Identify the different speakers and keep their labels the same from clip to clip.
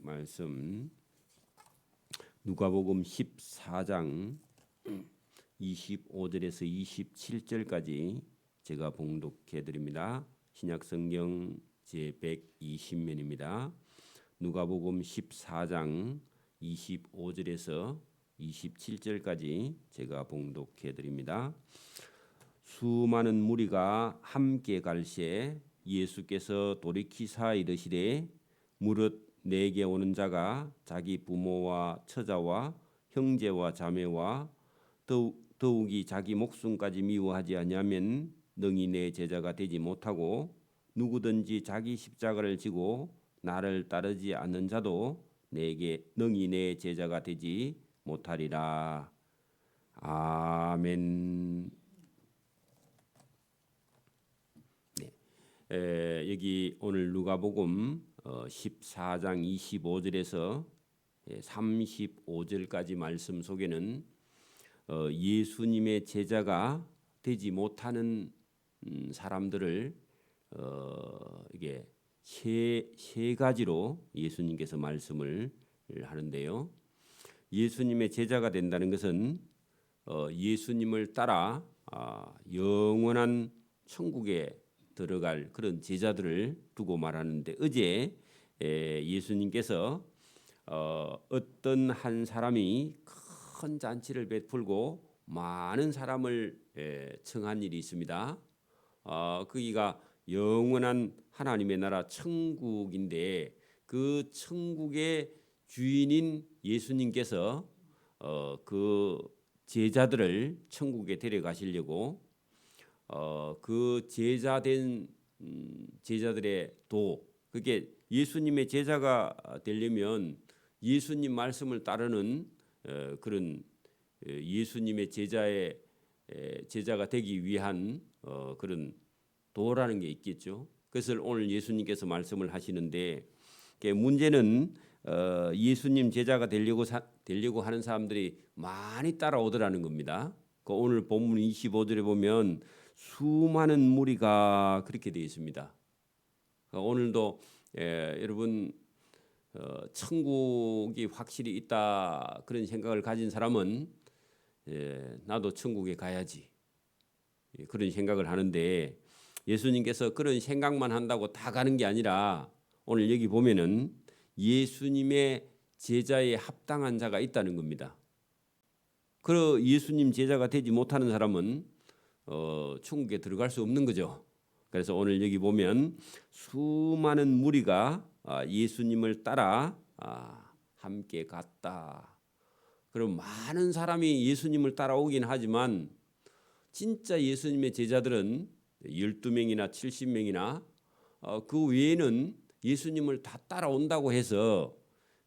Speaker 1: 말씀 누가복음 14장 25절에서 27절까지 제가 봉독해 드립니다. 신약성경 제120면입니다. 누가복음 14장 25절에서 27절까지 제가 봉독해 드립니다. 수많은 무리가 함께 갈 시에 예수께서 돌이키사 이르시되 무릇 내게 오는 자가 자기 부모와 처자와 형제와 자매와 더욱이 자기 목숨까지 미워하지 아니하면 능히 내 제자가 되지 못하고 누구든지 자기 십자가를 지고 나를 따르지 않는 자도 내게 능히 내 제자가 되지 못하리라. 아멘. 여기 오늘 누가복음 14장 25절에서 35절까지 말씀 속에는 예수님의 제자가 되지 못하는 사람들을 이게 세 가지로 예수님께서 말씀을 하는데요. 예수님의 제자가 된다는 것은 예수님을 따라 영원한 천국에 들어갈 그런 제자들을 두고 말하는데, 어제 예수님께서 어떤 한 사람이 큰 잔치를 베풀고 많은 사람을 청한 일이 있습니다. 거기가 영원한 하나님의 나라 천국인데, 그 천국의 주인인 예수님께서 그 제자들을 천국에 데려가시려고 그 제자된 제자들의 그게 예수님의 제자가 되려면 예수님 말씀을 따르는 그런 예수님의 제자가 되기 위한 그런 도라는 게 있겠죠. 그것을 오늘 예수님께서 말씀을 하시는데, 문제는 예수님 제자가 되려고 하는 사람들이 많이 따라오더라는 겁니다. 오늘 본문 25절에 보면 수많은 무리가 그렇게 되어 있습니다. 오늘도 여러분 천국이 확실히 있다 그런 생각을 가진 사람은 나도 천국에 가야지 그런 생각을 하는데, 예수님께서 그런 생각만 한다고 다 가는 게 아니라 오늘 여기 보면은 예수님의 제자에 합당한 자가 있다는 겁니다. 그 예수님 제자가 되지 못하는 사람은 천국에 들어갈 수 없는 거죠. 그래서 오늘 여기 보면 수많은 무리가 예수님을 따라 함께 갔다. 그럼 많은 사람이 예수님을 따라오긴 하지만 진짜 예수님의 제자들은 12명이나 70명이나 그 외에는 예수님을 다 따라온다고 해서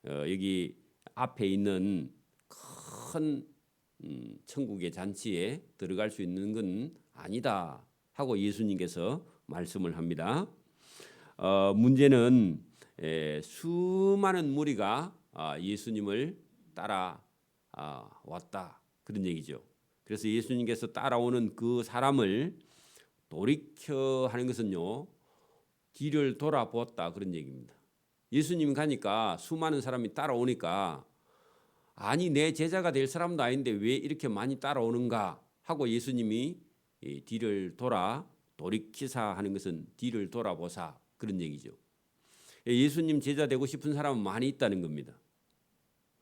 Speaker 1: 여기 앞에 있는 큰 천국의 잔치에 들어갈 수 있는 건 아니다 하고 예수님께서 말씀을 합니다. 문제는 수많은 무리가 예수님을 따라 왔다 그런 얘기죠. 그래서 예수님께서 따라오는 그 사람을 돌이켜 하는 것은요, 뒤를 돌아보았다 그런 얘기입니다. 예수님이 가니까 수많은 사람이 따라오니까 아니 내 제자가 될 사람도 아닌데 왜 이렇게 많이 따라오는가 하고 예수님이 뒤를 돌이키사 하는 것은 뒤를 돌아보사 그런 얘기죠. 예수님 제자 되고 싶은 사람은 많이 있다는 겁니다.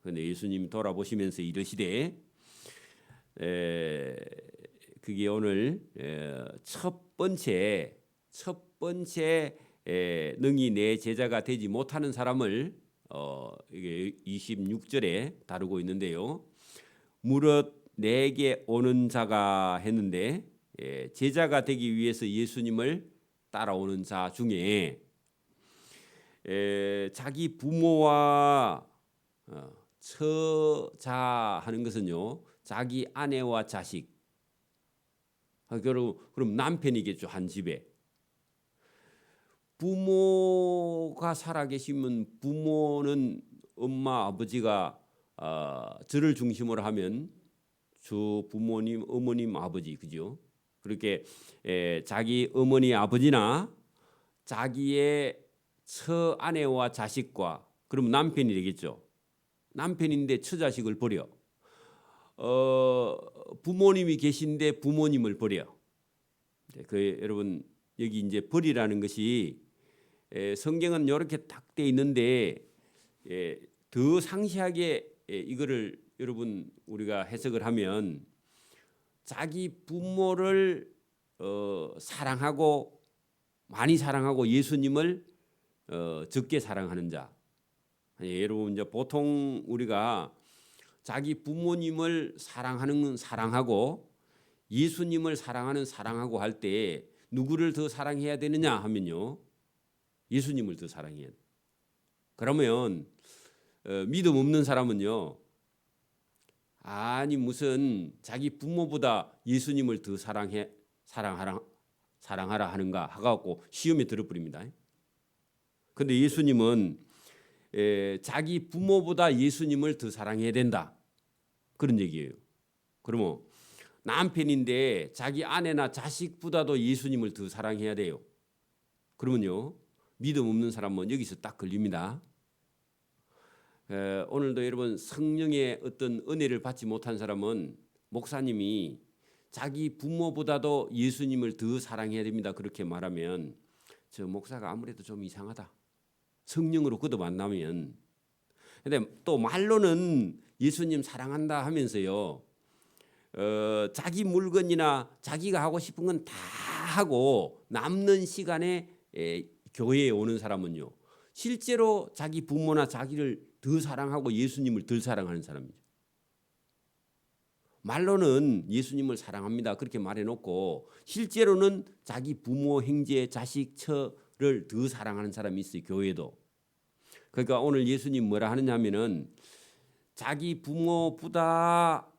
Speaker 1: 그런데 예수님이 돌아보시면서 이르시되, 그게 오늘 첫 번째 능히 내 제자가 되지 못하는 사람을 이게 26절에 다루고 있는데요. 무릇 내게 오는 자가 했는데, 제자가 되기 위해서 예수님을 따라오는 자 중에 자기 부모와 처자 하는 것은요, 자기 아내와 자식, 그럼 남편이겠죠. 한 집에 부모가 살아계시면 부모는 엄마 아버지가 저를 중심으로 하면 저 부모님 어머님 아버지, 그죠? 그렇게 자기 어머니 아버지나 자기의 처아내와 자식과 그러면 남편이 되겠죠. 남편인데 처자식을 버려. 부모님이 계신데 부모님을 버려. 여러분 여기 이제 버리라는 것이 성경은 이렇게 딱 돼 있는데 더 상세하게 이거를 여러분 우리가 해석을 하면 자기 부모를 사랑하고 많이 사랑하고 예수님을 적게 사랑하는 자. 여러분 이제 보통 우리가 자기 부모님을 사랑하고 예수님을 사랑하고 할 때 누구를 더 사랑해야 되느냐 하면요. 예수님을 더 사랑해야 돼. 그러면 믿음 없는 사람은요. 아니 무슨 자기 부모보다 예수님을 더 사랑하라 하는가 하고 시험에 들어버립니다. 그런데 예수님은 자기 부모보다 예수님을 더 사랑해야 된다. 그런 얘기예요. 그러면 남편인데 자기 아내나 자식보다도 예수님을 더 사랑해야 돼요. 그러면요. 믿음 없는 사람은 여기서 딱 걸립니다. 오늘도 여러분 성령의 어떤 은혜를 받지 못한 사람은 목사님이 자기 부모보다도 예수님을 더 사랑해야 됩니다. 그렇게 말하면 저 목사가 아무래도 좀 이상하다. 성령으로 거듭 안 나면. 근데 또 말로는 예수님 사랑한다 하면서요. 자기 물건이나 자기가 하고 싶은 건 다 하고 남는 시간에 교회에 오는 사람은요. 실제로 자기 부모나 자기를 더 사랑하고 예수님을 덜 사랑하는 사람이죠. 말로는 예수님을 사랑합니다. 그렇게 말해놓고 실제로는 자기 부모, 형제, 자식, 처를 더 사랑하는 사람이 있어요. 교회도. 그러니까 오늘 예수님 뭐라 하느냐 하면은 자기 부모보다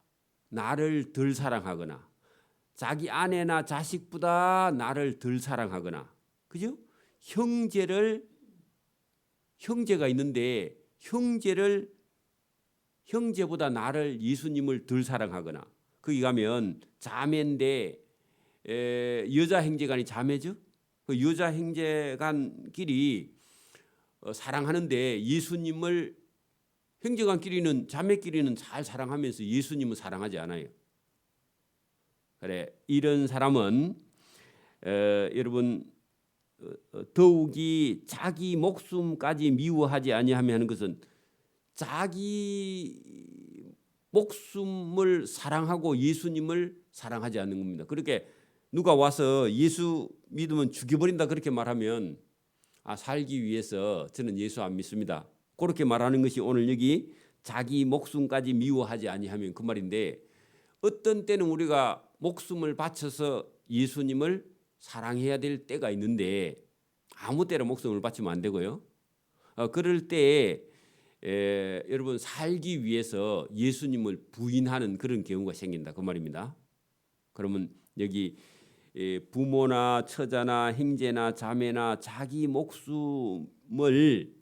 Speaker 1: 나를 덜 사랑하거나 자기 아내나 자식보다 나를 덜 사랑하거나 그죠? 형제가 있는데 형제보다 나를 예수님을 덜 사랑하거나 거기 가면 자매인데 여자 형제간이 자매죠. 그 여자 형제간끼리 사랑하는데 예수님을 형제간끼리는 자매끼리는 잘 사랑하면서 예수님은 사랑하지 않아요. 그래 이런 사람은 여러분 더욱이 자기 목숨까지 미워하지 아니하며 하는 것은 자기 목숨을 사랑하고 예수님을 사랑하지 않는 겁니다. 그렇게 누가 와서 예수 믿으면 죽여버린다 그렇게 말하면 살기 위해서 저는 예수 안 믿습니다. 그렇게 말하는 것이 오늘 여기 자기 목숨까지 미워하지 아니하면 그 말인데 어떤 때는 우리가 목숨을 바쳐서 예수님을 사랑해야 될 때가 있는데 아무 때나 목숨을 바치면 안 되고요. 그럴 때 여러분 살기 위해서 예수님을 부인하는 그런 경우가 생긴다 그 말입니다. 그러면 여기 부모나 처자나 형제나 자매나 자기 목숨을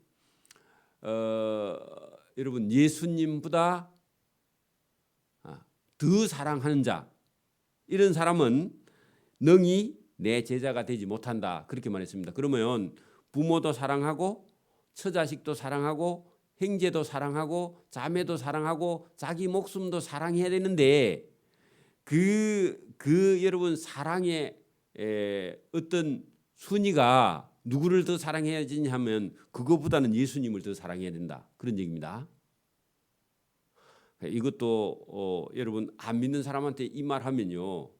Speaker 1: 여러분 예수님보다 더 사랑하는 자 이런 사람은 능히 내 제자가 되지 못한다 그렇게 말했습니다. 그러면 부모도 사랑하고 처자식도 사랑하고 형제도 사랑하고 자매도 사랑하고 자기 목숨도 사랑해야 되는데 그 여러분 사랑의 어떤 순위가 누구를 더 사랑해야 되냐 하면 그거보다는 예수님을 더 사랑해야 된다 그런 얘기입니다. 이것도 여러분 안 믿는 사람한테 이 말하면요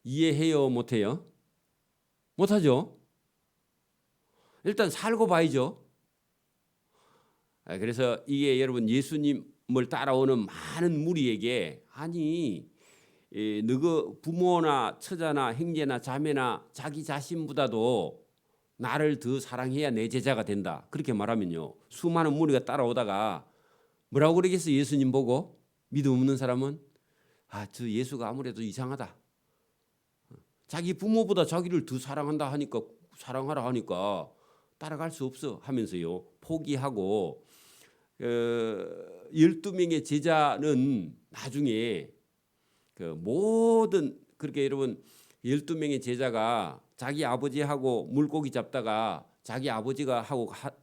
Speaker 1: 이해해요 못해요? 못하죠. 일단 살고 봐야죠. 그래서 이게 여러분 예수님을 따라오는 많은 무리에게 아니 너그 부모나 처자나 형제나 자매나 자기 자신보다도 나를 더 사랑해야 내 제자가 된다 그렇게 말하면요 수많은 무리가 따라오다가 뭐라고 그러겠어요? 예수님 보고 믿음 없는 사람은 저 예수가 아무래도 이상하다. 자기 부모보다 자기를 더 사랑하라 하니까 따라갈 수 없어 하면서요 포기하고 12명의 제자는 나중에 모든 그렇게 여러분 12명의 제자가 자기 아버지하고 물고기 잡다가 자기 아버지가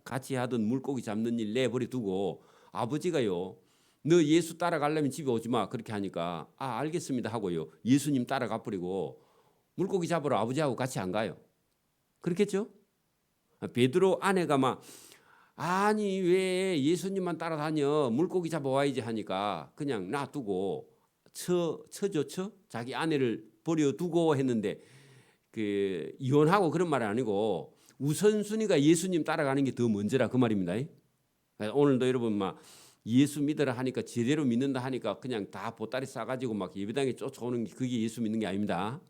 Speaker 1: 같이 하던 물고기 잡는 일 내버려 두고 아버지가요, 너 예수 따라가려면 집에 오지 마 그렇게 하니까 알겠습니다 하고요, 예수님 따라가 버리고 물고기 잡으러 아버지하고 같이 안 가요. 그렇겠죠? 베드로 아내가 막 아니 왜 예수님만 따라다녀, 물고기 잡아와야지 하니까 그냥 놔두고 처 자기 아내를 버려두고 했는데, 그 이혼하고 그런 말은 아니고 우선순위가 예수님 따라가는 게 더 먼저라 그 말입니다. 오늘도 여러분 막 예수 믿으라 하니까, 제대로 믿는다 하니까 그냥 다 보따리 싸가지고 막 예배당에 쫓아오는 게 그게 예수 믿는 게 아닙니다.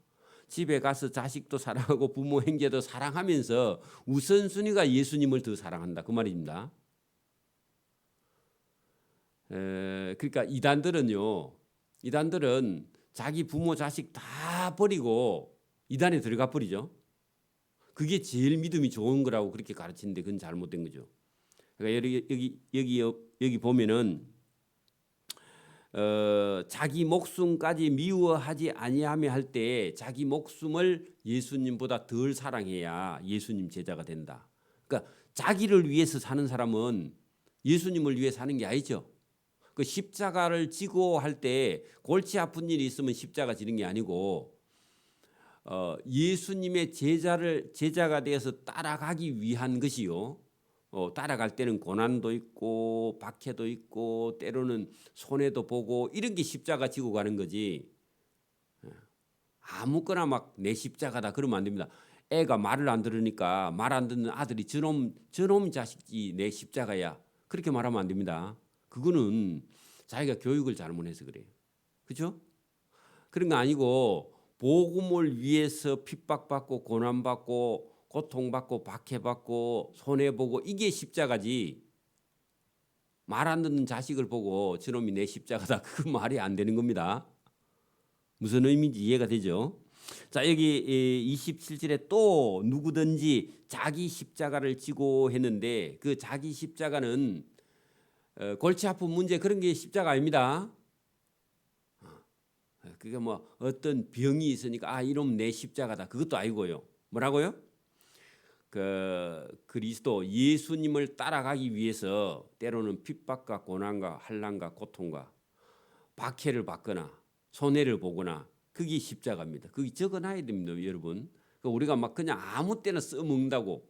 Speaker 1: 집에 가서 자식도 사랑하고 부모 형제도 사랑하면서 우선순위가 예수님을 더 사랑한다 그 말입니다. 그러니까 이단들은 자기 부모 자식 다 버리고 이단에 들어가 버리죠. 그게 제일 믿음이 좋은 거라고 그렇게 가르치는데 그건 잘못된 거죠. 그러니까 여기 보면은 자기 목숨까지 미워하지 아니하며 할 때 자기 목숨을 예수님보다 덜 사랑해야 예수님 제자가 된다. 그러니까 자기를 위해서 사는 사람은 예수님을 위해 사는 게 아니죠. 그 십자가를 지고 할 때 골치 아픈 일이 있으면 십자가 지는 게 아니고 예수님의 제자가 되어서 따라가기 위한 것이요. 따라갈 때는 고난도 있고 박해도 있고 때로는 손해도 보고 이런 게 십자가 지고 가는 거지. 아무거나 막 내 십자가다 그러면 안 됩니다. 애가 말을 안 들으니까 말 안 듣는 아들이 저놈 자식이 내 십자가야 그렇게 말하면 안 됩니다. 그거는 자기가 교육을 잘못해서 그래요. 그렇죠? 그런 거 아니고 복음을 위해서 핍박받고 고난받고 고통받고 박해받고 손해보고 이게 십자가지, 말 안 듣는 자식을 보고 저놈이 내 십자가다 그 말이 안 되는 겁니다. 무슨 의미인지 이해가 되죠? 자, 여기 27절에 또 누구든지 자기 십자가를 지고 했는데 그 자기 십자가는 골치 아픈 문제 그런 게 십자가 아닙니다. 그게 뭐 어떤 병이 있으니까 이놈 내 십자가다 그것도 아니고요. 뭐라고요? 그 그리스도 예수님을 따라가기 위해서 때로는 핍박과 고난과 환난과 고통과 박해를 받거나 손해를 보거나 그게 십자가입니다. 그게 적어놔야 됩니다, 여러분. 우리가 막 그냥 아무 때나 써먹는다고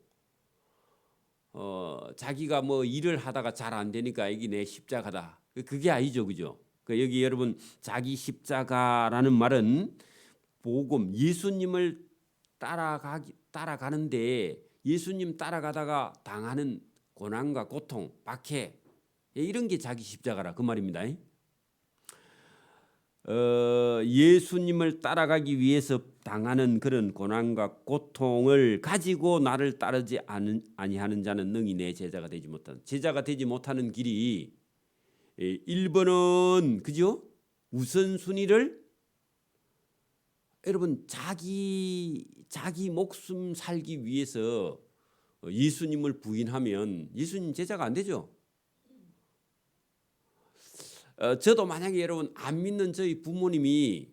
Speaker 1: 자기가 뭐 일을 하다가 잘 안 되니까 이게 내 십자가다 그게 아니죠, 그죠? 여기 여러분 자기 십자가라는 말은 복음 예수님을 따라가는데 예수님 따라가다가 당하는 고난과 고통, 박해 이런 게 자기 십자가라 그 말입니다. 예수님을 따라가기 위해서 당하는 그런 고난과 고통을 가지고 나를 따르지 아니하는 자는 능히 내 제자가 되지 못한다. 제자가 되지 못하는 길이 1번은 그죠? 우선순위를 여러분 자기 목숨 살기 위해서 예수님을 부인하면 예수님 제자가 안 되죠. 저도 만약에 여러분 안 믿는 저희 부모님이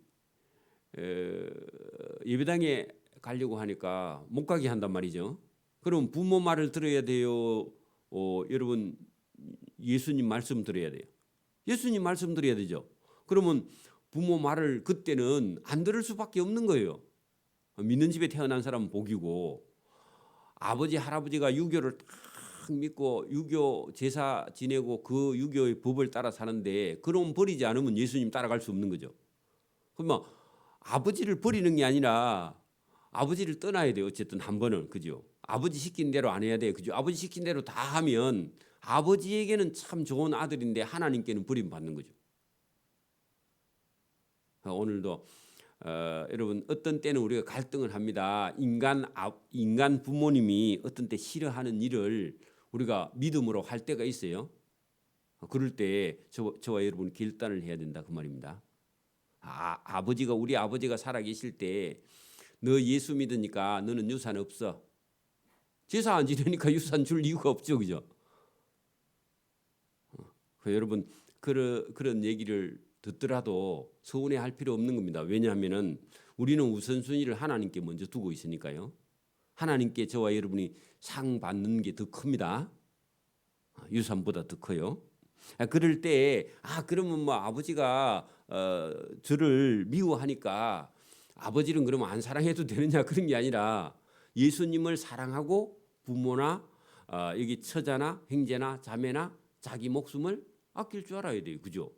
Speaker 1: 예배당에 가려고 하니까 못 가게 한단 말이죠. 그럼 부모 말을 들어야 돼요. 여러분 예수님 말씀 들어야 돼요. 예수님 말씀 드려야 되죠. 그러면 부모 말을 그때는 안 들을 수밖에 없는 거예요. 믿는 집에 태어난 사람은 복이고 아버지 할아버지가 유교를 딱 믿고 유교 제사 지내고 그 유교의 법을 따라 사는데 그럼 버리지 않으면 예수님 따라갈 수 없는 거죠. 그러면 아버지를 버리는 게 아니라 아버지를 떠나야 돼요. 어쨌든 한 번은 그죠. 아버지 시킨 대로 안 해야 돼요. 그죠. 아버지 시킨 대로 다 하면 아버지에게는 참 좋은 아들인데 하나님께는 버림받는 거죠. 오늘도 여러분 어떤 때는 우리가 갈등을 합니다. 인간 부모님이 어떤 때 싫어하는 일을 우리가 믿음으로 할 때가 있어요. 그럴 때 저와 여러분 결단을 해야 된다 그 말입니다. 우리 아버지가 살아 계실 때 너 예수 믿으니까 너는 유산 없어. 제사 안 지내니까 유산 줄 이유가 없죠, 그죠? 여러분 그런 얘기를 듣더라도 서운해할 필요 없는 겁니다. 왜냐하면은 우리는 우선순위를 하나님께 먼저 두고 있으니까요. 하나님께 저와 여러분이 상 받는 게 더 큽니다. 유산보다 더 커요. 그럴 때 그러면 뭐 아버지가 저를 미워하니까 아버지는 그러면 안 사랑해도 되느냐 그런 게 아니라 예수님을 사랑하고 부모나 여기 처자나 형제나 자매나 자기 목숨을 아낄 줄 알아야 돼요. 그죠?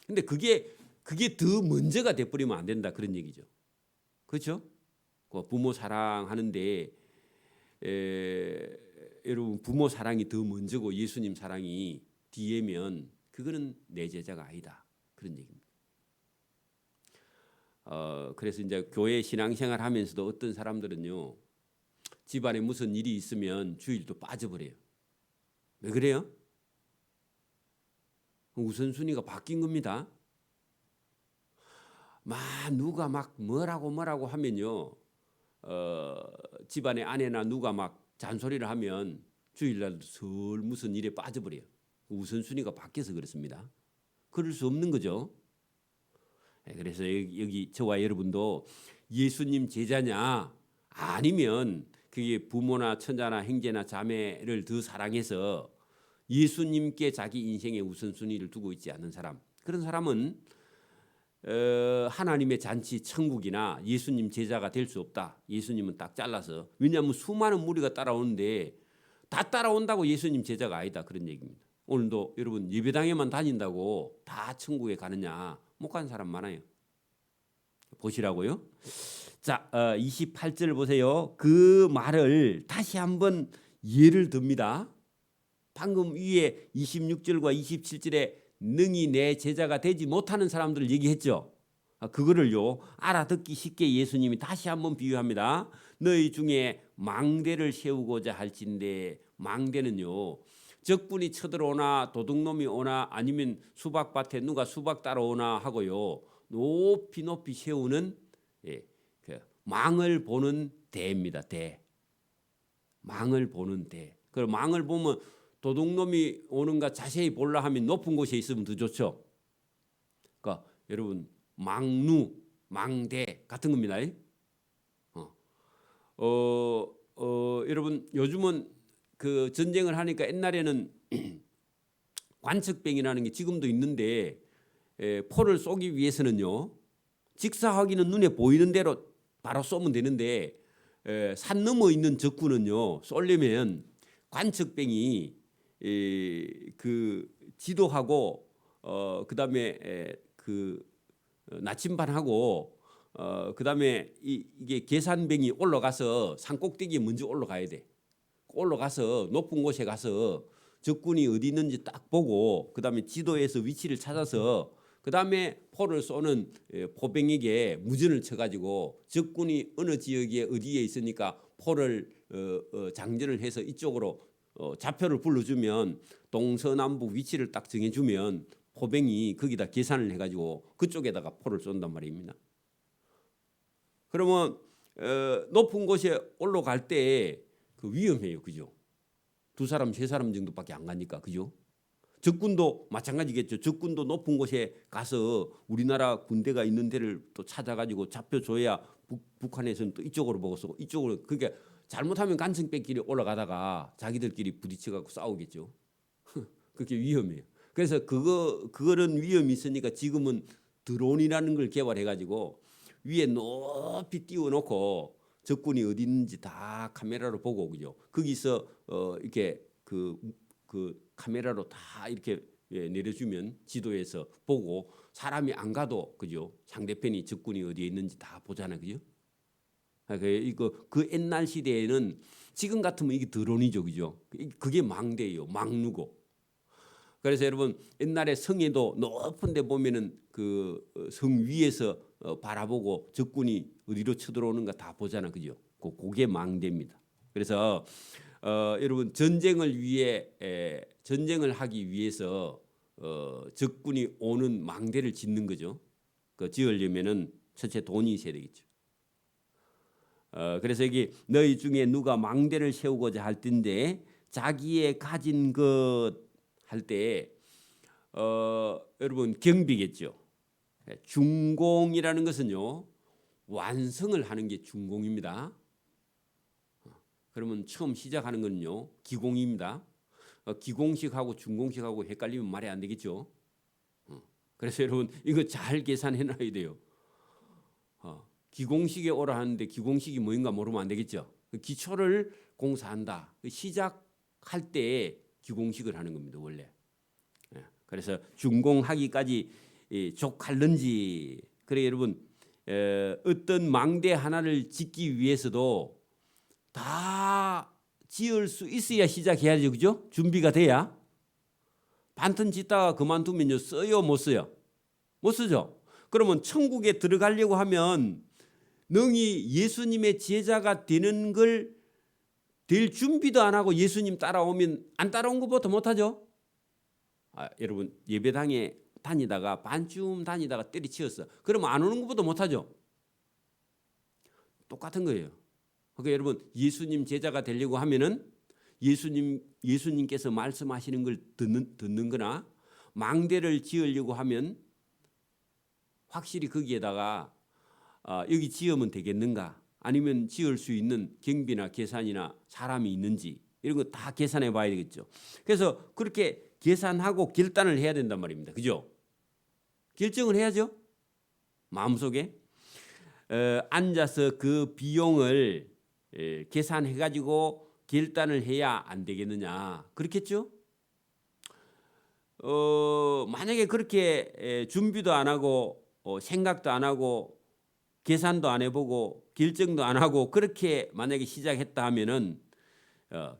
Speaker 1: 근데 그게 더 먼저가 돼버리면 안 된다 그런 얘기죠. 그렇죠? 부모 사랑하는데 여러분 부모 사랑이 더 먼저고 예수님 사랑이 뒤에면 그거는 내 제자가 아니다 그런 얘기입니다. 그래서 이제 교회 신앙생활 하면서도 어떤 사람들은요 집안에 무슨 일이 있으면 주일도 빠져버려요. 왜 그래요? 우선순위가 바뀐 겁니다. 누가 막 뭐라고 하면요 집안의 아내나 누가 막 잔소리를 하면 주일날 설 무슨 일에 빠져버려요. 우선순위가 바뀌어서 그렇습니다. 그럴 수 없는 거죠. 그래서 여기 저와 여러분도 예수님 제자냐 아니면 그게 부모나 처자나 형제나 자매를 더 사랑해서 예수님께 자기 인생의 우선순위를 두고 있지 않는 사람, 그런 사람은 하나님의 잔치 천국이나 예수님 제자가 될 수 없다. 예수님은 딱 잘라서. 왜냐하면 수많은 무리가 따라오는데 다 따라온다고 예수님 제자가 아니다 그런 얘기입니다. 오늘도 여러분 예배당에만 다닌다고 다 천국에 가느냐? 못 가는 사람 많아요. 보시라고요. 자, 28절 보세요. 그 말을 다시 한번 예를 듭니다. 방금 위에 26절과 27절에 능히 내 제자가 되지 못하는 사람들을 얘기했죠. 그거를요 알아듣기 쉽게 예수님이 다시 한번 비유합니다. 너희 중에 망대를 세우고자 할진대, 망대는요 적군이 쳐들어오나 도둑놈이 오나 아니면 수박밭에 누가 수박 따라오나 하고요 높이 세우는 그 망을 보는 대입니다. 대. 망을 보는 대. 그 망을 보면 도둑놈이 오는가 자세히 보려 하면 높은 곳에 있으면 더 좋죠. 그러니까 여러분 망루, 망대 같은 겁니다. 여러분 요즘은 그 전쟁을 하니까 옛날에는 관측병이라는 게 지금도 있는데 포를 쏘기 위해서는요 직사하기는 눈에 보이는 대로 바로 쏘면 되는데 산 넘어 있는 적군은요 쏘려면 관측병이 그 지도하고 그다음에 그 나침반하고 그다음에 이게 계산병이 올라가서 산 꼭대기에 먼저 올라가야 돼. 올라가서 높은 곳에 가서 적군이 어디 있는지 딱 보고 그다음에 지도에서 위치를 찾아서 그다음에 포를 쏘는 포병에게 무전을 쳐가지고 적군이 어느 지역에 어디에 있으니까 포를 장전을 해서 이쪽으로 좌표를 불러주면 동서남북 위치를 딱 정해주면 포병이 거기다 계산을 해가지고 그쪽에다가 포를 쏜단 말입니다. 그러면 높은 곳에 올라갈 때 그 위험해요, 그죠? 2사람, 3사람 정도밖에 안 가니까, 그죠? 적군도 마찬가지겠죠. 적군도 높은 곳에 가서 우리나라 군대가 있는 데를 또 찾아가지고 잡혀줘야 북한에서는 또 이쪽으로 보고 쏘고 이쪽으로. 그러니까 잘못하면 간청백길이 올라가다가 자기들끼리 부딪혀갖고 싸우겠죠. 그게 위험해요. 그래서 그거는 위험이 있으니까 지금은 드론이라는 걸 개발해가지고 위에 높이 띄워놓고 적군이 어디 있는지 다 카메라로 보고 그죠. 거기서 이렇게 그 카메라로 다 이렇게 내려주면 지도에서 보고 사람이 안 가도 그죠. 상대편이 적군이 어디에 있는지 다 보잖아요, 그죠. 그 옛날 시대에는 지금 같으면 이게 드론이죠, 그죠. 그게 망대예요, 망루고. 그래서 여러분 옛날에 성에도 높은 데 보면은 그 성 위에서 바라보고 적군이 어디로 쳐들어오는가 다 보잖아, 그죠? 그게 망대입니다. 그래서 여러분 전쟁을 하기 위해서 적군이 오는 망대를 짓는 거죠. 그 지으려면은 첫째 돈이 있어야 되겠죠. 그래서 여기 너희 중에 누가 망대를 세우고자 할 텐데 자기의 가진 것 할 때 여러분 경비겠죠. 준공이라는 것은요 완성을 하는 게 준공입니다. 그러면 처음 시작하는 건요 기공입니다. 기공식하고 준공식하고 헷갈리면 말이 안 되겠죠. 그래서 여러분 이거 잘 계산해 놔야 돼요. 기공식에 오라 하는데 기공식이 뭐인가 모르면 안 되겠죠. 기초를 공사한다. 시작할 때 기공식을 하는 겁니다. 원래. 그래서 준공하기까지 족할는지. 그래 여러분 어떤 망대 하나를 짓기 위해서도 다 지을 수 있어야 시작해야죠. 그죠? 준비가 돼야. 반튼 짓다가 그만두면요 써요 못 써요? 못 쓰죠. 그러면 천국에 들어가려고 하면 능히 예수님의 제자가 되는 걸 될 준비도 안 하고 예수님 따라오면 안 따라온 것보다 못하죠. 여러분 예배당에 다니다가 반쯤 다니다가 때리치웠어. 그러면 안 오는 것보다 못하죠. 똑같은 거예요. 그러니까 여러분 예수님 제자가 되려고 하면은 예수님께서 말씀하시는 걸 듣는 거나 망대를 지으려고 하면 확실히 거기에다가 여기 지으면 되겠는가 아니면 지을 수 있는 경비나 계산이나 사람이 있는지 이런 거 다 계산해 봐야 되겠죠. 그래서 그렇게 계산하고 결단을 해야 된단 말입니다. 그죠? 결정을 해야죠. 마음속에 앉아서 그 비용을 계산해 가지고 결단을 해야 안 되겠느냐 그렇겠죠? 만약에 그렇게 준비도 안 하고 생각도 안 하고 계산도 안 해보고 결정도 안 하고 그렇게 만약에 시작했다 하면은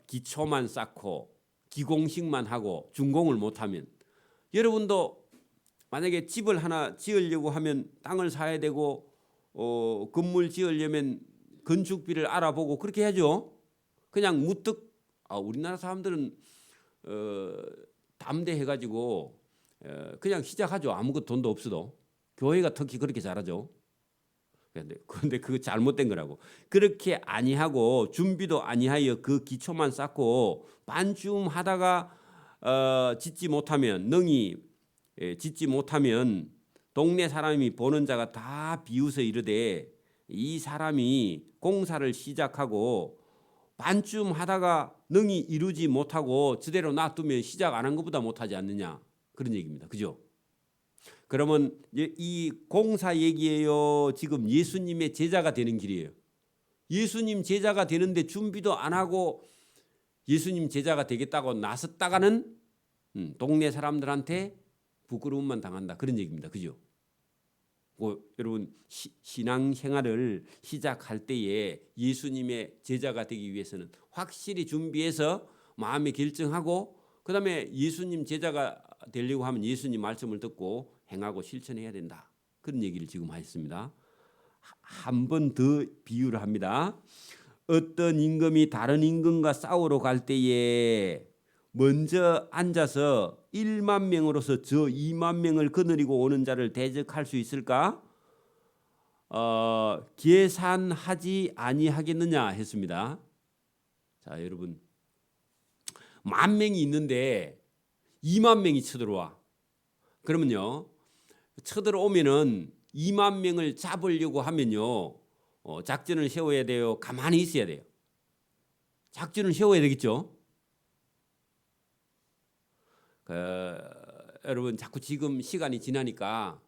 Speaker 1: 기초만 쌓고 기공식만 하고 준공을 못하면 여러분도 만약에 집을 하나 지으려고 하면 땅을 사야 되고 건물 지으려면 건축비를 알아보고 그렇게 해야죠. 그냥 무턱 우리나라 사람들은 담대해가지고 그냥 시작하죠. 아무것도 돈도 없어도. 교회가 특히 그렇게 잘하죠. 그런데 그거 잘못된 거라고. 그렇게 아니하고 준비도 아니하여 그 기초만 쌓고 반쯤 하다가 짓지 못하면 능히 짓지 못하면 동네 사람이 보는 자가 다 비웃어 이르되 이 사람이 공사를 시작하고 반쯤 하다가 능히 이루지 못하고 저대로 놔두면 시작 안 한 것보다 못하지 않느냐 그런 얘기입니다. 그죠? 그러면 이 공사 얘기예요. 지금 예수님의 제자가 되는 길이에요. 예수님 제자가 되는데 준비도 안 하고 예수님 제자가 되겠다고 나섰다가는 동네 사람들한테 부끄러움만 당한다 그런 얘기입니다. 그죠? 여러분 신앙생활을 시작할 때에 예수님의 제자가 되기 위해서는 확실히 준비해서 마음에 결정하고 그다음에 예수님 제자가 되려고 하면 예수님 말씀을 듣고 행하고 실천해야 된다. 그런 얘기를 지금 하셨습니다. 한 번 더 비유를 합니다. 어떤 임금이 다른 임금과 싸우러 갈 때에 먼저 앉아서 1만 명으로서 저 2만 명을 거느리고 오는 자를 대적할 수 있을까? 계산하지 아니하겠느냐 했습니다. 자, 여러분 10,000명이 있는데 2만 명이 쳐들어와. 그러면요. 쳐들어오면은 2만 명을 잡으려고 하면요. 작전을 세워야 돼요. 가만히 있어야 돼요. 작전을 세워야 되겠죠. 여러분 자꾸 지금 시간이 지나니까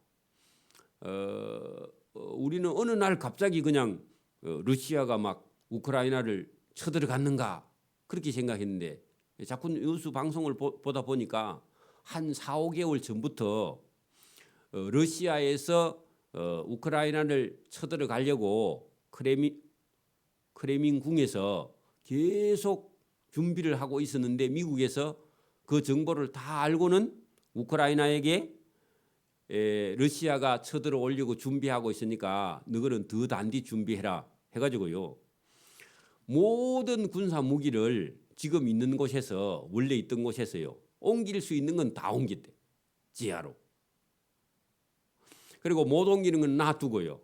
Speaker 1: 우리는 어느 날 갑자기 그냥 러시아가 막 우크라이나를 쳐들어갔는가 그렇게 생각했는데 자꾸 뉴스 방송을 보다 보니까 한 4, 5개월 전부터 러시아에서 우크라이나를 쳐들어가려고 크레민궁에서 계속 준비를 하고 있었는데 미국에서 그 정보를 다 알고는 우크라이나에게 러시아가 쳐들어오려고 준비하고 있으니까 너희는 더 단디 준비해라 해가지고요. 모든 군사 무기를 지금 있는 곳에서 원래 있던 곳에서요. 옮길 수 있는 건 다 옮겼대. 지하로. 그리고 못 옮기는 건 놔두고요.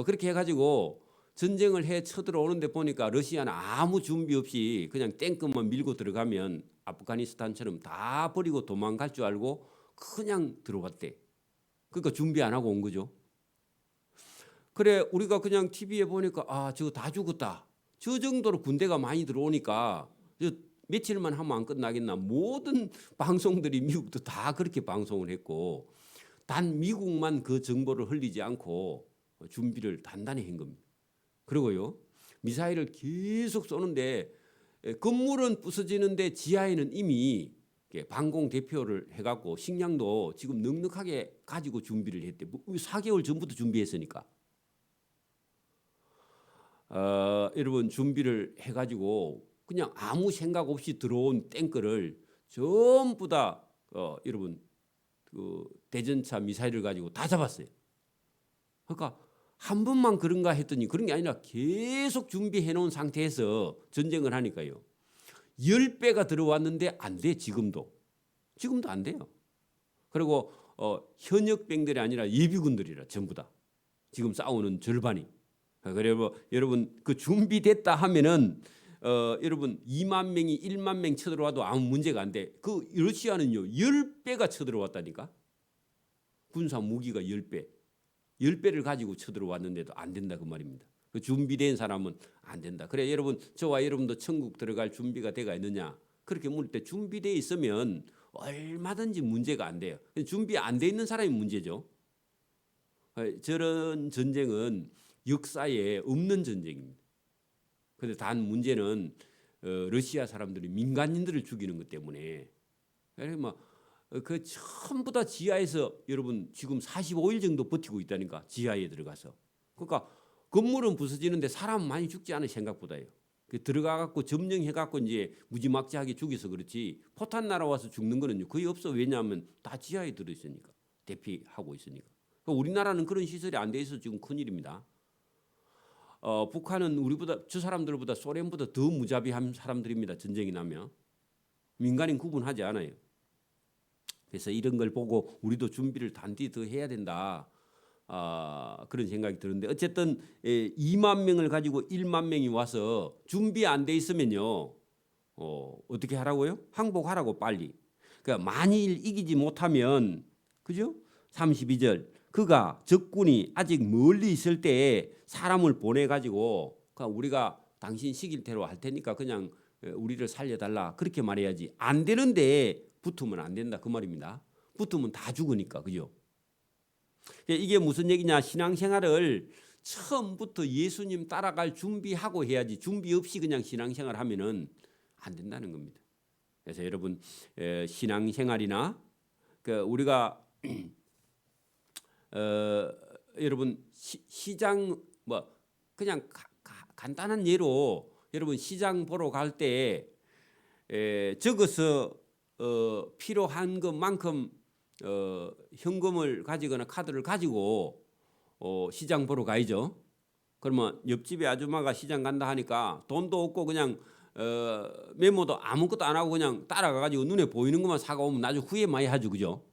Speaker 1: 그렇게 해가지고 전쟁을 해 쳐들어오는데 보니까 러시아는 아무 준비 없이 그냥 탱크만 밀고 들어가면 아프가니스탄처럼 다 버리고 도망갈 줄 알고 그냥 들어왔대. 그러니까 준비 안 하고 온 거죠. 그래 우리가 그냥 TV에 보니까 저거 다 죽었다. 저 정도로 군대가 많이 들어오니까 며칠만 하면 안 끝나겠나. 모든 방송들이 미국도 다 그렇게 방송을 했고 단 미국만 그 정보를 흘리지 않고 준비를 단단히 한 겁니다. 그리고요 미사일을 계속 쏘는데 건물은 부서지는데 지하에는 이미 방공 대표를 해갖고 식량도 지금 넉넉하게 가지고 준비를 했대. 4개월 전부터 준비했으니까. 여러분 준비를 해가지고 그냥 아무 생각 없이 들어온 탱크를 전부 다 여러분 그 대전차 미사일을 가지고 다 잡았어요. 그러니까 한 번만 그런가 했더니 그런 게 아니라 계속 준비해 놓은 상태에서 전쟁을 하니까요. 10배가 들어왔는데 안 돼. 지금도 안 돼요. 그리고 현역병들이 아니라 예비군들이라 전부 다 지금 싸우는 절반이. 그리고 여러분 그 준비됐다 하면은 여러분 2만 명이 1만 명 쳐들어와도 아무 문제가 안 돼. 그 러시아는요 10배가 쳐들어왔다니까. 군사 무기가 10배. 10배를 가지고 쳐들어왔는데도 안 된다 그 말입니다. 그 준비된 사람은 안 된다. 그래 여러분 저와 여러분도 천국 들어갈 준비가 돼가 있느냐. 그렇게 물을 때 준비되어 있으면 얼마든지 문제가 안 돼요. 준비 안 돼 있는 사람이 문제죠. 저런 전쟁은 역사에 없는 전쟁입니다. 그런데 단 문제는 러시아 사람들이 민간인들을 죽이는 것 때문에 그래서 그 전부 다 지하에서 여러분 지금 45일 정도 버티고 있다니까. 지하에 들어가서. 그러니까 건물은 부서지는데 사람 많이 죽지 않은 생각보다요. 들어가 갖고 점령해 갖고 이제 무지막지하게 죽여서 그렇지 포탄 날아와서 죽는 거는 거의 없어. 왜냐하면 다 지하에 들어 있으니까. 대피하고 있으니까. 그러니까 우리나라는 그런 시설이 안 돼 있어서 지금 큰일입니다. 북한은 우리보다 저 사람들보다 소련보다 더 무자비한 사람들입니다. 전쟁이 나면. 민간인 구분하지 않아요. 그래서 이런 걸 보고 우리도 준비를 단디 더 해야 된다. 그런 생각이 드는데 어쨌든 2만 명을 가지고 1만 명이 와서 준비 안 돼 있으면요. 어떻게 하라고요? 항복하라고 빨리. 그러니까 만일 이기지 못하면 그죠? 32절 그가 적군이 아직 멀리 있을 때에 사람을 보내가지고 그러니까 우리가 당신 시킬 대로 할 테니까 그냥 우리를 살려달라 그렇게 말해야지. 안 되는데 붙으면 안 된다 그 말입니다. 붙으면 다 죽으니까 그죠? 이게 무슨 얘기냐. 신앙생활을 처음부터 예수님 따라갈 준비하고 해야지 준비 없이 그냥 신앙생활 하면은 안 된다는 겁니다. 그래서 여러분 신앙생활이나 우리가 여러분 시장 그냥 간단한 예로 여러분 시장 보러 갈 때 적어서 필요한 것만큼 현금을 가지거나 카드를 가지고 시장 보러 가야죠. 그러면 옆집에 아줌마가 시장 간다 하니까 돈도 없고 그냥 메모도 아무것도 안 하고 그냥 따라가가지고 눈에 보이는 것만 사가 오면 나중에 후회 많이 하죠. 그죠?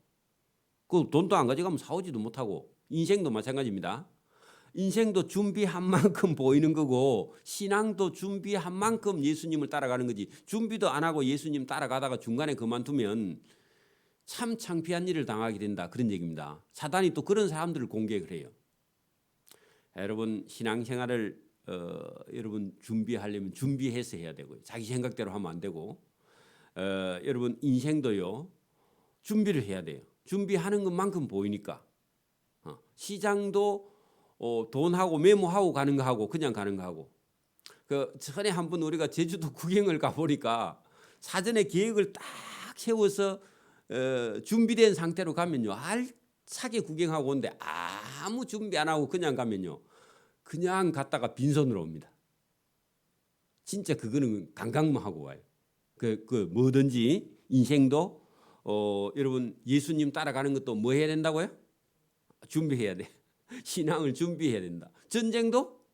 Speaker 1: 그 돈도 안 가져가면 사오지도 못하고. 인생도 마찬가지입니다. 인생도 준비한 만큼 보이는 거고 신앙도 준비한 만큼 예수님을 따라가는 거지. 준비도 안 하고 예수님 따라가다가 중간에 그만두면 참 창피한 일을 당하게 된다. 그런 얘기입니다. 사단이 또 그런 사람들을 공격을 해요. 여러분 신앙생활을 여러분 준비하려면 준비해서 해야 되고요. 자기 생각대로 하면 안 되고 여러분 인생도요. 준비를 해야 돼요. 준비하는 것만큼 보이니까. 시장도 돈하고 메모하고 가는 거하고 그냥 가는 거하고. 전에 한번 우리가 제주도 구경을 가보니까 사전에 계획을 딱 세워서 준비된 상태로 가면요. 알차게 구경하고 오는데 아무 준비 안 하고 그냥 가면요. 그냥 갔다가 빈손으로 옵니다. 진짜 그거는 관광만 하고 와요. 뭐든지 인생도 여러분 예수님 따라가는 것도 뭐 해야 된다고요? 준비해야 돼. 신앙을 준비해야 된다. 전쟁도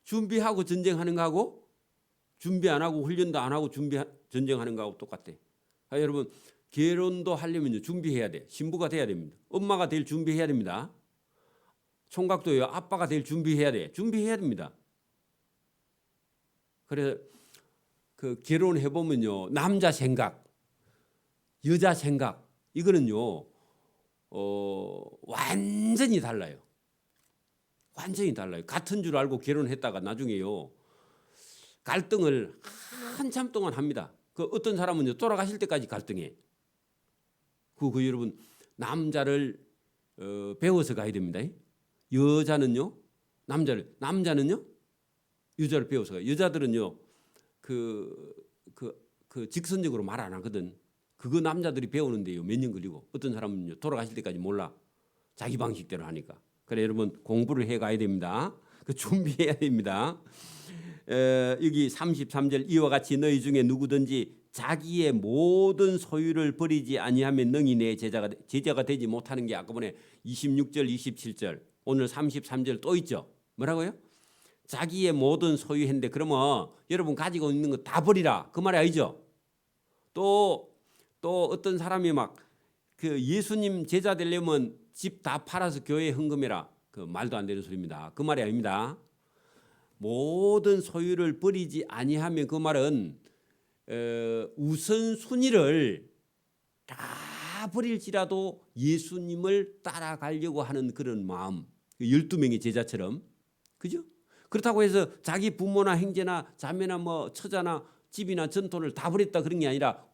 Speaker 1: 준비하고 전쟁하는 거하고 준비 안 하고 훈련도 안 하고 전쟁하는 거하고 똑같아. 여러분 결혼도 하려면 준비해야 돼. 신부가 돼야 됩니다. 엄마가 될 준비해야 됩니다. 총각도요. 아빠가 될 준비해야 돼. 준비해야 됩니다. 그래서 결혼해 보면요. 남자 생각, 여자 생각 이거는요. 완전히 달라요. 완전히 달라요. 같은 줄 알고 결혼했다가 나중에요. 갈등을 한참 동안 합니다. 그 어떤 사람은요 돌아가실 때까지 갈등해. 그 여러분 남자를 배워서 가야 됩니다. 여자는요 남자는요 여자를 배워서 가요. 여자들은요 그 직선적으로 말 안 하거든. 그거 남자들이 배우는데요 몇 년 걸리고 어떤 사람은요 돌아가실 때까지 몰라. 자기 방식대로 하니까. 그래 여러분 공부를 해 가야 됩니다. 그 준비해야 됩니다. 여기 33절 이와 같이 너희 중에 누구든지 자기의 모든 소유를 버리지 아니하면 능히 내 제자가 되지 못하는 게 아까 전에 26절 27절 오늘 33절 또 있죠. 뭐라고요? 자기의 모든 소유했는데 그러면 여러분 가지고 있는 거 다 버리라 그 말이 아니죠. 또 어떤 사람이 막 그 예수님 제자 되려면 집 다 팔아서 교회에 헌금해라 그 말도 안 되는 소리입니다. 그 말이 아닙니다. 모든 소유를 버리지 아니하면 그 말은 우선순위를 다 버릴지라도 예수님을 따라가려고 하는 그런 마음. 12명의 제자처럼. 그죠? 그렇다고 해서 자기 부모나 형제나 자매나 뭐 처자나 집이나 전토를 다 버렸다 그런 게 아니라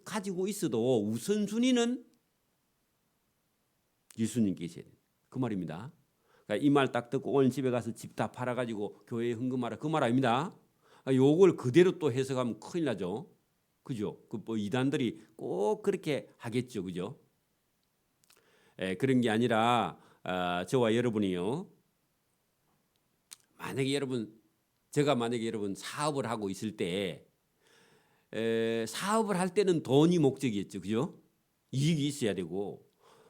Speaker 1: 가지고 있어도 우선순위는 예수님께 있어야 돼요. 그 말입니다. 그러니까 이 말 딱 듣고 오늘 집에 가서 집 다 팔아가지고 교회에 헌금하라 그 말 아닙니다. 요걸 그대로 또 해석하면 큰일 나죠. 그죠? 그 뭐 이단들이 꼭 그렇게 하겠죠, 그죠? 그런 게 아니라 저와 여러분이요. 제가 만약에 여러분 사업을 하고 있을 때 사업을 할 때는 돈이 목적이었죠, 그죠? 이익이 있어야 되고.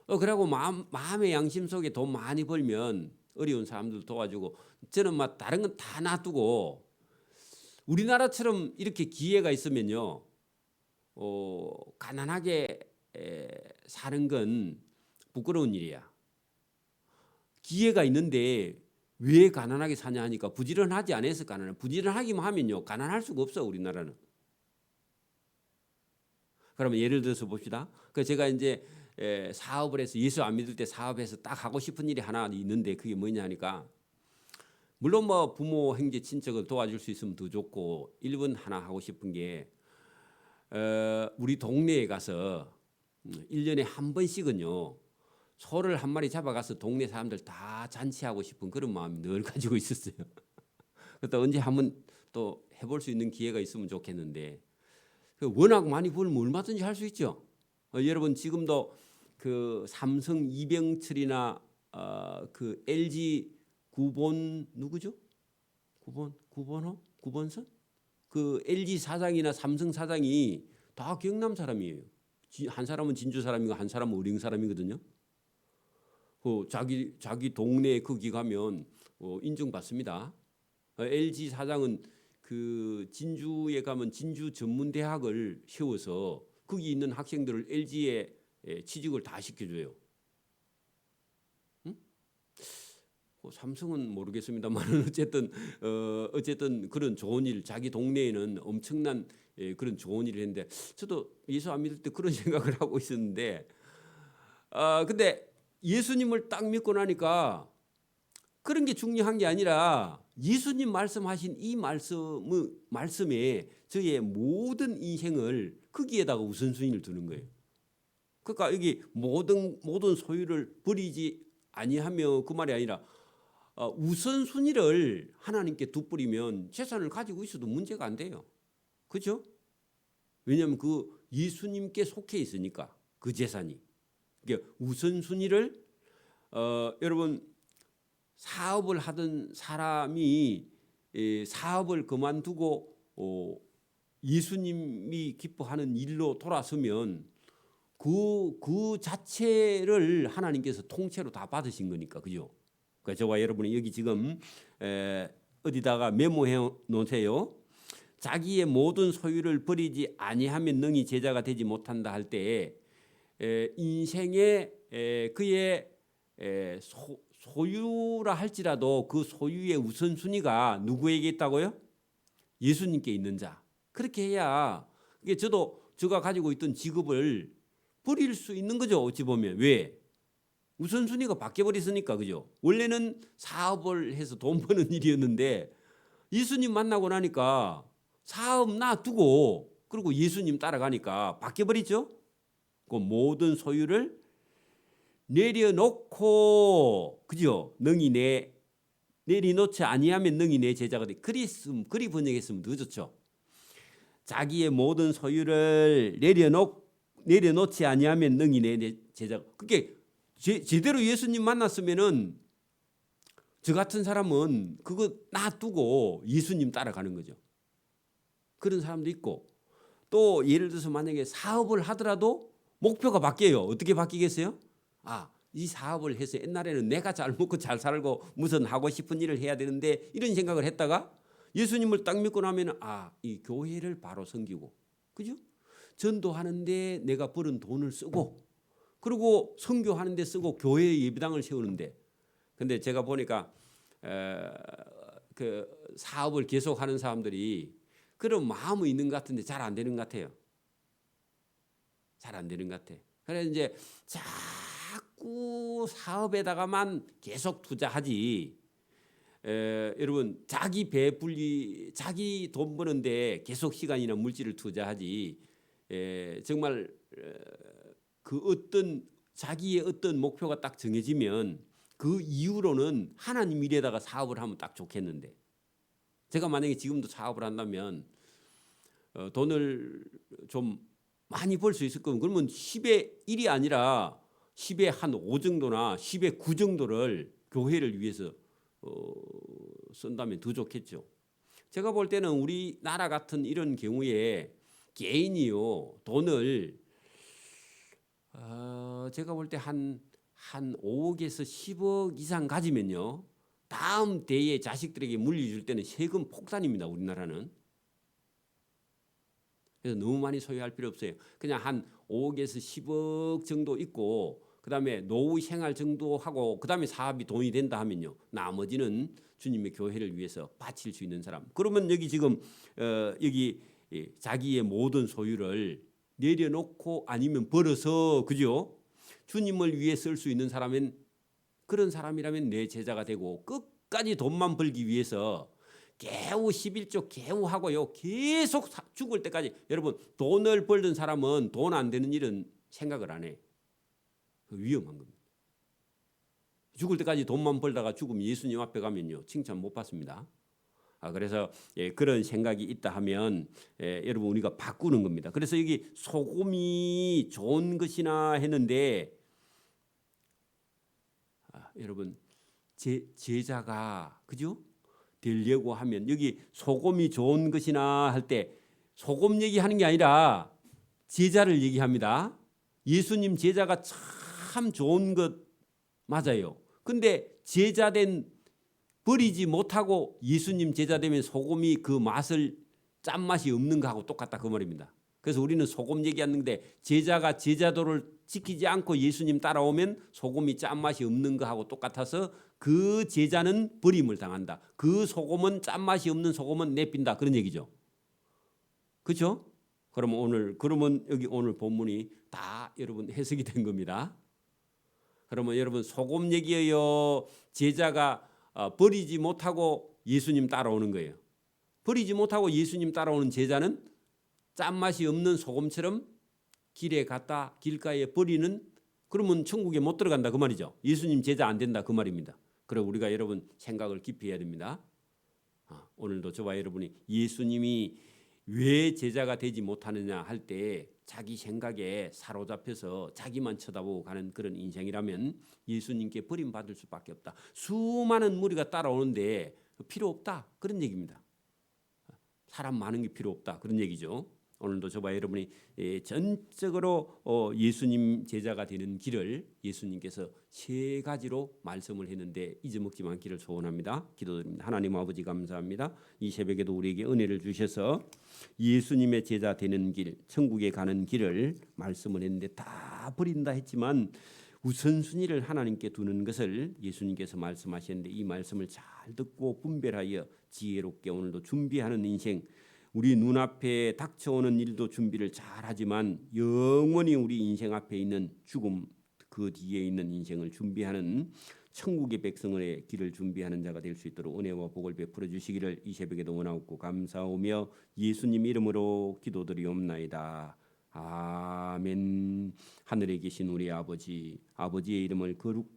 Speaker 1: 그러고 마음의 양심 속에 돈 많이 벌면 어려운 사람들 도와주고 저는 막 다른 건 다 놔두고 우리나라처럼 이렇게 기회가 있으면요 가난하게 사는 건 부끄러운 일이야. 기회가 있는데 왜 가난하게 사냐 하니까 부지런하지 않아서 가난해. 부지런하기만 하면요 가난할 수가 없어 우리나라는. 그러면 예를 들어서 봅시다. 그 제가 이제 사업을 해서 예수 안 믿을 때 사업해서 딱 하고 싶은 일이 하나 있는데 그게 뭐냐 하니까 물론 뭐 부모 형제 친척을 도와줄 수 있으면 더 좋고 1번 하나 하고 싶은 게 우리 동네에 가서 1년에 한 번씩은요 소를 한 마리 잡아가서 동네 사람들 다 잔치하고 싶은 그런 마음이 늘 가지고 있었어요. 그때 언제 한번 또 해볼 수 있는 기회가 있으면 좋겠는데 워낙 많이 벌면 얼마든지 할 수 있죠. 여러분 지금도 그 삼성 이병철이나 그 LG 구본 누구죠? 구본선? 그 LG 사장이나 삼성 사장이 다 경남 사람이에요. 한 사람은 진주 사람이고 한 사람은 의령 사람이거든요. 그 자기 동네에 거기 가면 인정받습니다. LG 사장은 그 진주에 가면 진주 전문대학을 세워서 거기 있는 학생들을 LG에 취직을 다 시켜줘요. 응? 삼성은 모르겠습니다만 어쨌든 그런 좋은 일 자기 동네에는 엄청난 그런 좋은 일을 했는데 저도 예수 안 믿을 때 그런 생각을 하고 있었는데 근데 예수님을 딱 믿고 나니까 그런 게 중요한 게 아니라 예수님 말씀하신 이 말씀에 저의 모든 인생을 거기에다가 우선순위를 두는 거예요. 그러니까 여기 모든 소유를 버리지 아니하며 그 말이 아니라 우선순위를 하나님께 돋보리면 재산을 가지고 있어도 문제가 안 돼요. 그렇죠? 왜냐하면 그 예수님께 속해 있으니까 그 재산이. 그러니까 우선순위를 여러분 사업을 하던 사람이 사업을 그만두고 예수님이 기뻐하는 일로 돌아서면 그 자체를 하나님께서 통째로 다 받으신 거니까 그죠? 그러니까 저와 여러분이 여기 지금 어디다가 메모해 놓으세요. 자기의 모든 소유를 버리지 아니하면 능히 제자가 되지 못한다 할 때 인생의 그의 소유라 할지라도 그 소유의 우선순위가 누구에게 있다고요? 예수님께 있는 자. 그렇게 해야 이게 제가 가지고 있던 직업을 버릴 수 있는 거죠. 어찌 보면. 왜? 우선순위가 바뀌어버렸으니까. 그죠? 원래는 사업을 해서 돈 버는 일이었는데 예수님 만나고 나니까 사업 놔두고 그리고 예수님 따라가니까 바뀌어버리죠. 그 모든 소유를 내려놓고, 그죠? 내리놓지 아니하면 능히 내 제자가 돼. 그리 번역했으면 더 좋죠. 자기의 모든 소유를 내려놓지 아니하면 능히 내 제자가. 그게 제대로 예수님 만났으면은 저 같은 사람은 그거 놔두고 예수님 따라가는 거죠. 그런 사람도 있고, 또 예를 들어서 만약에 사업을 하더라도 목표가 바뀌어요. 어떻게 바뀌겠어요? 이 사업을 해서 옛날에는 내가 잘 먹고 잘 살고 무슨 하고 싶은 일을 해야 되는데 이런 생각을 했다가 예수님을 딱 믿고 나면 이 교회를 바로 섬기고, 그죠? 전도하는데 내가 벌은 돈을 쓰고, 그리고 선교하는 데 쓰고 교회 예배당을 세우는데. 근데 제가 보니까 그 사업을 계속하는 사람들이 그런 마음이 있는 것 같은데 잘 안 되는 것 같아요. 잘 안 되는 것 같아. 그래서 이제 자꾸 사업에다가만 계속 투자하지. 여러분, 자기 배불리, 자기 돈 버는데 계속 시간이나 물질을 투자하지. 정말 그 어떤 자기의 어떤 목표가 딱 정해지면 그 이후로는 하나님 일에다가 사업을 하면 딱 좋겠는데, 제가 만약에 지금도 사업을 한다면 돈을 좀 많이 벌 수 있을 거면, 그러면 10의 1이 아니라 10의 한 5 정도나 10의 9 정도를 교회를 위해서 쓴다면 더 좋겠죠. 제가 볼 때는 우리나라 같은 이런 경우에 개인이요 돈을 제가 볼 때 한 5억에서 10억 이상 가지면요, 다음 대의 자식들에게 물려줄 때는 세금 폭탄입니다. 우리나라는. 그래서 너무 많이 소유할 필요 없어요. 그냥 한 5억에서 10억 정도 있고, 그다음에 노후 생활 정도 하고, 그다음에 사업이 돈이 된다 하면요, 나머지는 주님의 교회를 위해서 바칠 수 있는 사람. 그러면 여기 지금 여기 자기의 모든 소유를 내려놓고 아니면 벌어서, 그죠? 주님을 위해 쓸 수 있는 사람은, 그런 사람이라면 내 제자가 되고, 끝까지 돈만 벌기 위해서 개우 11조 개우하고요, 계속 죽을 때까지. 여러분, 돈을 벌던 사람은 돈 안 되는 일은 생각을 안 해. 위험한 겁니다. 죽을 때까지 돈만 벌다가 죽으면 예수님 앞에 가면요, 칭찬 못 받습니다. 그래서 그런 생각이 있다 하면 여러분, 우리가 바꾸는 겁니다. 그래서 여기 소금이 좋은 것이나 했는데, 여러분, 제자가, 그죠? 되려고 하면, 여기 소금이 좋은 것이나 할 때 소금 얘기하는 게 아니라 제자를 얘기합니다. 예수님 제자가 참 좋은 것 맞아요. 근데 제자된, 버리지 못하고 예수님 제자 되면 소금이 그 맛을, 짠맛이 없는 거하고 똑같다, 그 말입니다. 그래서 우리는 소금 얘기하는데, 제자가 제자도를 지키지 않고 예수님 따라오면 소금이 짠맛이 없는 거하고 똑같아서 그 제자는 버림을 당한다. 그 소금은, 짠맛이 없는 소금은 내빈다, 그런 얘기죠. 그렇죠? 그러면 여기 오늘 본문이 다 여러분 해석이 된 겁니다. 그러면 여러분, 소금 얘기예요, 제자가 버리지 못하고 예수님 따라오는 거예요. 버리지 못하고 예수님 따라오는 제자는 짠맛이 없는 소금처럼 길에 갔다 길가에 버리는, 그러면 천국에 못 들어간다, 그 말이죠. 예수님 제자 안 된다, 그 말입니다. 그럼 우리가 여러분 생각을 깊이 해야 됩니다. 오늘도 저와 여러분이 예수님이 왜 제자가 되지 못하느냐 할 때 자기 생각에 사로잡혀서 자기만 쳐다보고 가는 그런 인생이라면 예수님께 버림받을 수밖에 없다. 수많은 무리가 따라오는데 필요 없다, 그런 얘기입니다. 사람 많은 게 필요 없다, 그런 얘기죠. 오늘도 저와 여러분이 전적으로 예수님 제자가 되는 길을 예수님께서 3가지로 말씀을 했는데 잊어먹지 않기를 소원합니다. 기도드립니다. 하나님 아버지, 감사합니다. 이 새벽에도 우리에게 은혜를 주셔서 예수님의 제자 되는 길, 천국에 가는 길을 말씀을 했는데, 다 버린다 했지만 우선순위를 하나님께 두는 것을 예수님께서 말씀하셨는데, 이 말씀을 잘 듣고 분별하여 지혜롭게 오늘도 준비하는 인생, 우리 눈앞에 닥쳐오는 일도 준비를 잘하지만 영원히 우리 인생 앞에 있는 죽음, 그 뒤에 있는 인생을 준비하는 천국의 백성의 길을 준비하는 자가 될 수 있도록 은혜와 복을 베풀어 주시기를 이 새벽에도 원하옵고 감사하오며 예수님 이름으로 기도드리옵나이다. 아멘. 하늘에 계신 우리 아버지, 아버지의 이름을 거룩하게